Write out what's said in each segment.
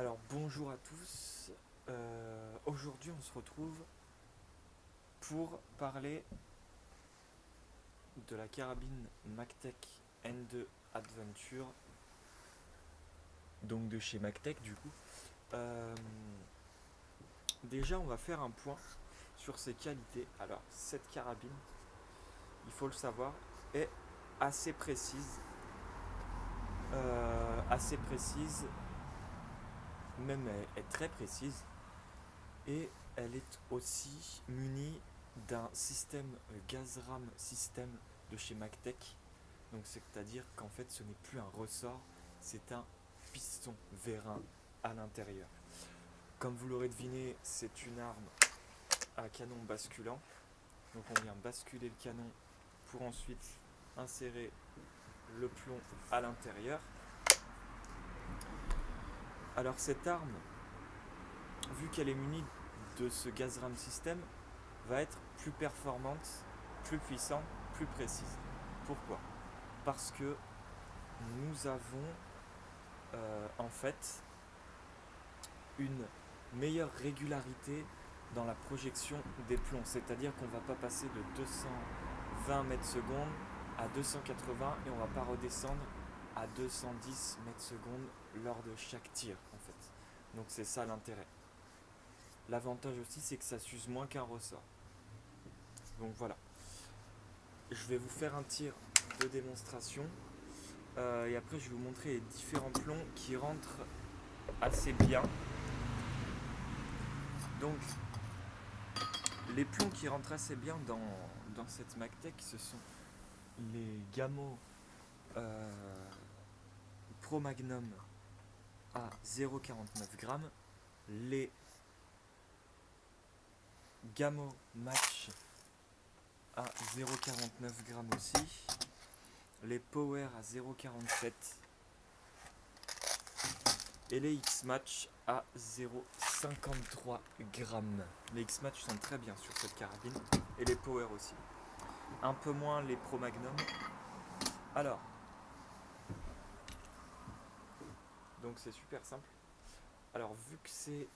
Alors bonjour à tous. Aujourd'hui on se retrouve pour parler de la carabine Magtech N2 Adventure, donc de chez Magtech du coup. Euh, Déjà on va faire un point sur ses qualités. Alors cette carabine, il faut le savoir, est assez précise. Assez précise, même elle est très précise. Et elle est aussi munie d'un système Gazram système de chez Magtech. Donc c'est-à-dire qu'en fait ce n'est plus un ressort, c'est un piston vérin à l'intérieur. Comme vous l'aurez deviné, c'est une arme à canon basculant. Donc on vient basculer le canon pour ensuite insérer le plomb à l'intérieur. Alors cette arme, vu qu'elle est munie de ce Gazram système, va être plus performante, plus puissante, plus précise. Pourquoi? Parce que nous avons en fait une meilleure régularité dans la projection des plombs. C'est-à-dire qu'on ne va pas passer de 220 mètres secondes à 280 et on ne va pas redescendre à 210 mètres secondes lors de chaque tir en fait. Donc c'est ça l'intérêt. L'avantage aussi c'est que ça s'use moins qu'un ressort. Donc voilà. Je vais vous faire un tir de démonstration et après je vais vous montrer les différents plombs qui rentrent assez bien. Donc les plombs qui rentrent assez bien dans cette Magtech, ce sont les Gamo Pro Magnum à 0,49 g, les Gamo Match à 0,49 g aussi, les Power à 0,47 et les X-Match à 0,53 g. Les X-Match sont très bien sur cette carabine et les Power aussi. Un peu moins les Pro Magnum. Alors, donc c'est super simple. Alors vu que c'est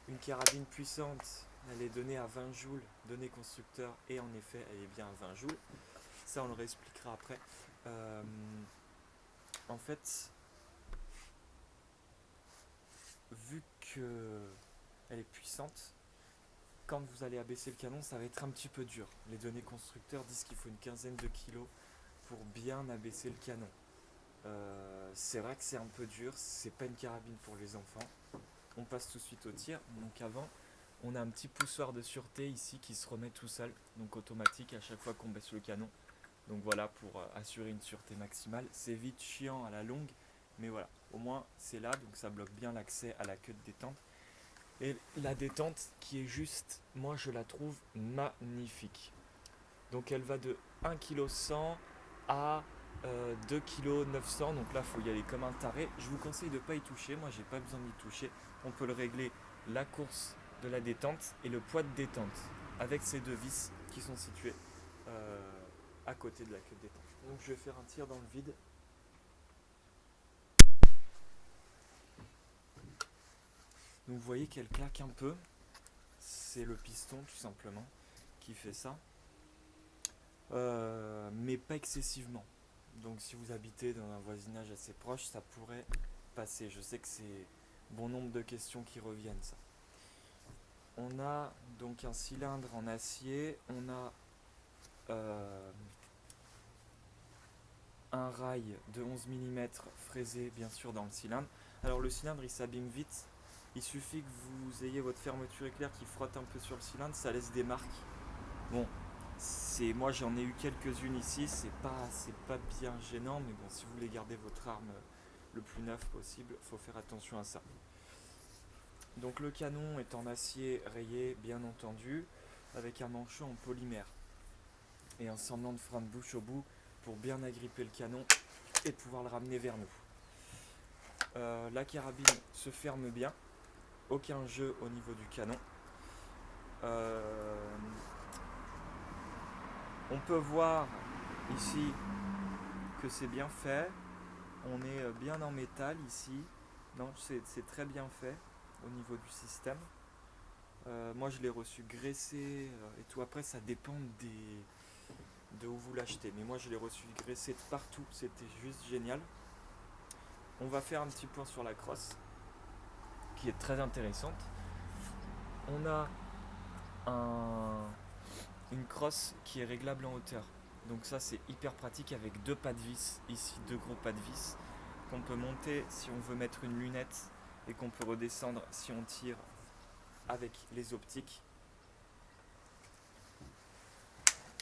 une carabine puissante, elle est donnée à 20 joules, donnée constructeur, et en effet elle est bien à 20 joules. Ça on le réexpliquera après. En fait, vu qu'elle est puissante, quand vous allez abaisser le canon, ça va être un petit peu dur. Les données constructeurs disent qu'il faut une quinzaine de kilos pour bien abaisser le canon. C'est vrai que c'est un peu dur, c'est pas une carabine pour les enfants. On passe tout de suite au tir. Donc avant, on a un petit poussoir de sûreté ici qui se remet tout seul, donc automatique à chaque fois qu'on baisse le canon. Donc voilà, pour assurer une sûreté maximale. C'est vite chiant à la longue, mais voilà, au moins c'est là, donc ça bloque bien l'accès à la queue de détente. Et la détente qui est juste, moi je la trouve magnifique. Donc elle va de 1,1 kg à 2,9 kg. Donc là, il faut y aller comme un taré. Je vous conseille de ne pas y toucher. Moi, j'ai pas besoin d'y toucher. On peut le régler la course de la détente et le poids de détente avec ces deux vis qui sont situées à côté de la queue de détente. Donc je vais faire un tir dans le vide. Donc vous voyez qu'elle claque un peu. C'est le piston tout simplement qui fait ça. Mais pas excessivement. Donc si vous habitez dans un voisinage assez proche, ça pourrait passer. Je sais que c'est bon nombre de questions qui reviennent ça. On a donc un cylindre en acier, on a un rail de 11 mm fraisé bien sûr dans le cylindre. Alors le cylindre il s'abîme vite, il suffit que vous ayez votre fermeture éclair qui frotte un peu sur le cylindre, ça laisse des marques. Bon, moi j'en ai eu quelques-unes ici, c'est pas bien gênant, mais bon, si vous voulez garder votre arme le plus neuf possible, il faut faire attention à ça. Donc le canon est en acier rayé, bien entendu, avec un manchon en polymère et un semblant de frein de bouche au bout pour bien agripper le canon et pouvoir le ramener vers nous. La carabine se ferme bien, aucun jeu au niveau du canon. On peut voir ici que c'est bien fait. On est bien en métal ici. Non, c'est très bien fait au niveau du système. Moi, je l'ai reçu graissé et tout. Après, ça dépend de où vous l'achetez. Mais moi, je l'ai reçu graissé de partout. C'était juste génial. On va faire un petit point sur la crosse, qui est très intéressante. On a une crosse qui est réglable en hauteur. Donc ça, c'est hyper pratique avec deux pas de vis. Ici, deux gros pas de vis qu'on peut monter si on veut mettre une lunette et qu'on peut redescendre si on tire avec les optiques.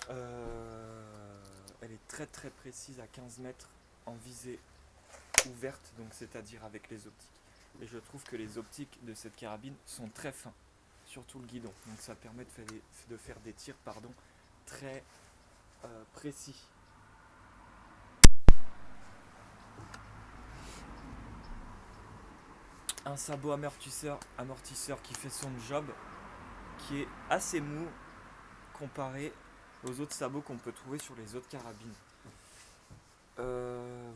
Elle est très très précise à 15 mètres en visée ouverte, donc c'est-à-dire avec les optiques. Et je trouve que les optiques de cette carabine sont très fins, surtout le guidon. Donc ça permet de faire des tirs très précis. Un sabot amortisseur qui fait son job, qui est assez mou comparé aux autres sabots qu'on peut trouver sur les autres carabines.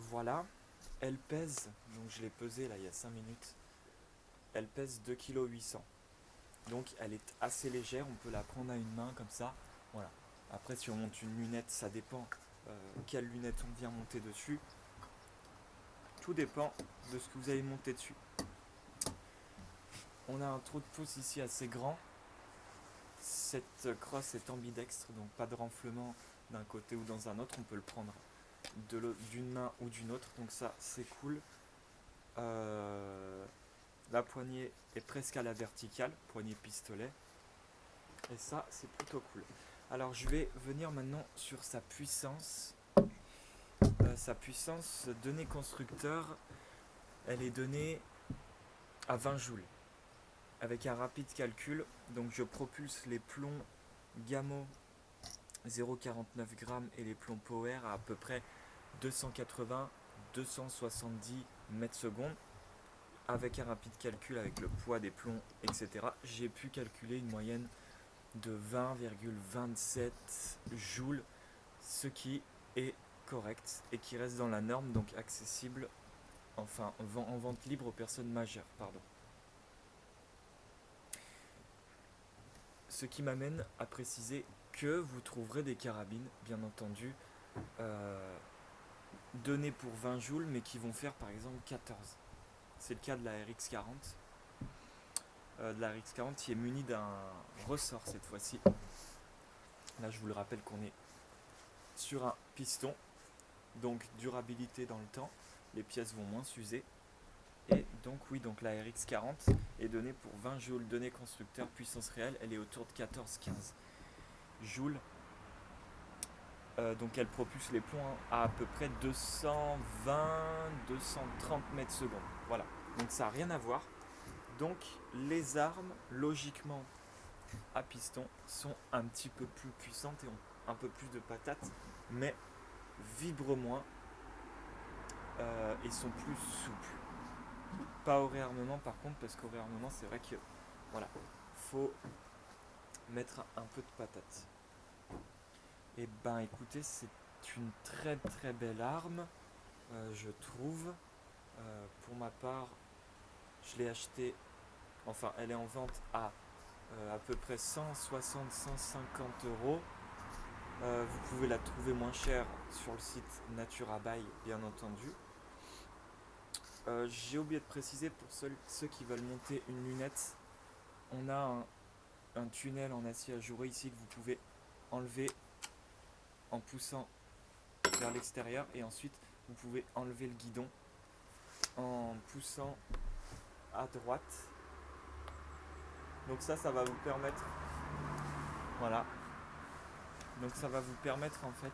Voilà, elle pèse, donc je l'ai pesée là il y a 5 minutes, elle pèse 2,8 kg. Donc elle est assez légère, on peut la prendre à une main comme ça. Voilà. Après si on monte une lunette, ça dépend quelle lunette on vient monter dessus. Tout dépend de ce que vous allez monter dessus. On a un trou de pouce ici assez grand. Cette crosse est ambidextre, donc pas de renflement d'un côté ou dans un autre. On peut le prendre d'une main ou d'une autre, donc ça c'est cool. La poignée est presque à la verticale, poignée pistolet. Et ça c'est plutôt cool. Alors je vais venir maintenant sur sa puissance. Sa puissance donnée constructeur, elle est donnée à 20 joules. Avec un rapide calcul, donc je propulse les plombs Gamo 0,49 g et les plombs Power à peu près 280-270 mètres secondes. Avec un rapide calcul, avec le poids des plombs, etc., j'ai pu calculer une moyenne de 20,27 joules, ce qui est correct et qui reste dans la norme, donc accessible, enfin en vente libre aux personnes majeures, pardon. Ce qui m'amène à préciser que vous trouverez des carabines, bien entendu, données pour 20 joules, mais qui vont faire par exemple 14. C'est le cas de la RX40. De la RX40 qui est munie d'un ressort cette fois-ci. Là, je vous le rappelle qu'on est sur un piston, donc durabilité dans le temps, les pièces vont moins s'user. Et donc oui, donc la RX40 est donnée pour 20 joules, donnée constructeur, puissance réelle, elle est autour de 14-15 joules. Donc elle propulse les plombs à peu près 220-230 mètres secondes. Voilà, donc ça n'a rien à voir. Donc les armes, logiquement, à piston, sont un petit peu plus puissantes et ont un peu plus de patates, mais vibrent moins et sont plus souples. Pas au réarmement par contre, parce qu'au réarmement c'est vrai que voilà, faut mettre un peu de patate. Et ben écoutez, c'est une très très belle arme, je trouve. Pour ma part, je l'ai achetée, enfin elle est en vente à peu près 160-150 euros. Vous pouvez la trouver moins chère sur le site Naturabuy, bien entendu. J'ai oublié de préciser pour ceux qui veulent monter une lunette, on a un tunnel en acier ajouré ici que vous pouvez enlever en poussant vers l'extérieur et ensuite vous pouvez enlever le guidon en poussant à droite. Donc ça va vous permettre, voilà, donc ça va vous permettre en fait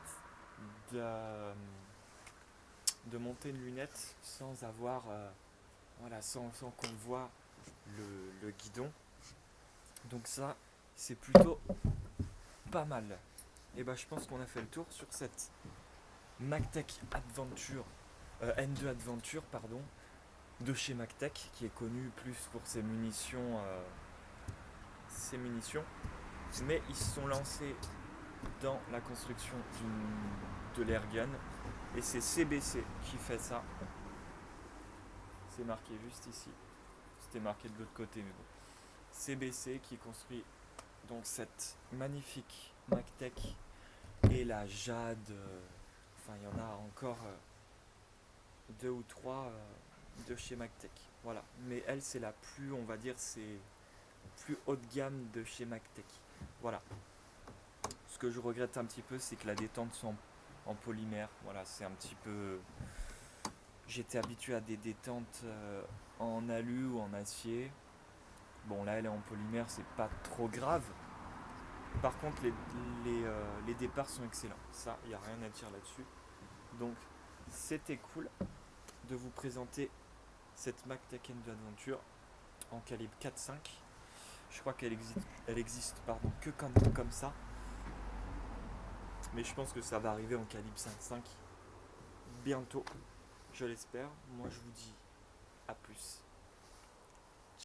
de monter une lunette sans avoir sans qu'on voit le guidon. Donc ça c'est plutôt pas mal. Et ben je pense qu'on a fait le tour sur cette Magtech Adventure N2 Adventure de chez Magtech, qui est connu plus pour ses munitions, mais ils se sont lancés dans la construction de l'airgun et c'est CBC qui fait ça. C'est marqué juste ici. C'était marqué de l'autre côté, mais bon. CBC qui construit donc cette magnifique MacTech et la Jade. Enfin, il y en a encore deux ou trois de chez MacTech. Voilà. Mais elle, c'est la plus, on va dire, c'est plus haut de gamme de chez MacTech. Voilà. Ce que je regrette un petit peu, c'est que la détente soit en polymère. Voilà, c'est un petit peu. J'étais habitué à des détentes en alu ou en acier. Bon, là, elle est en polymère, c'est pas trop grave. Par contre, les départs sont excellents. Ça, il n'y a rien à dire là-dessus. Donc, c'était cool de vous présenter cette Mac Tech Adventure en calibre 4.5. Je crois qu'elle existe pardon, que comme ça. Mais je pense que ça va arriver en calibre 5.5 bientôt. Je l'espère. Moi, je vous dis à plus.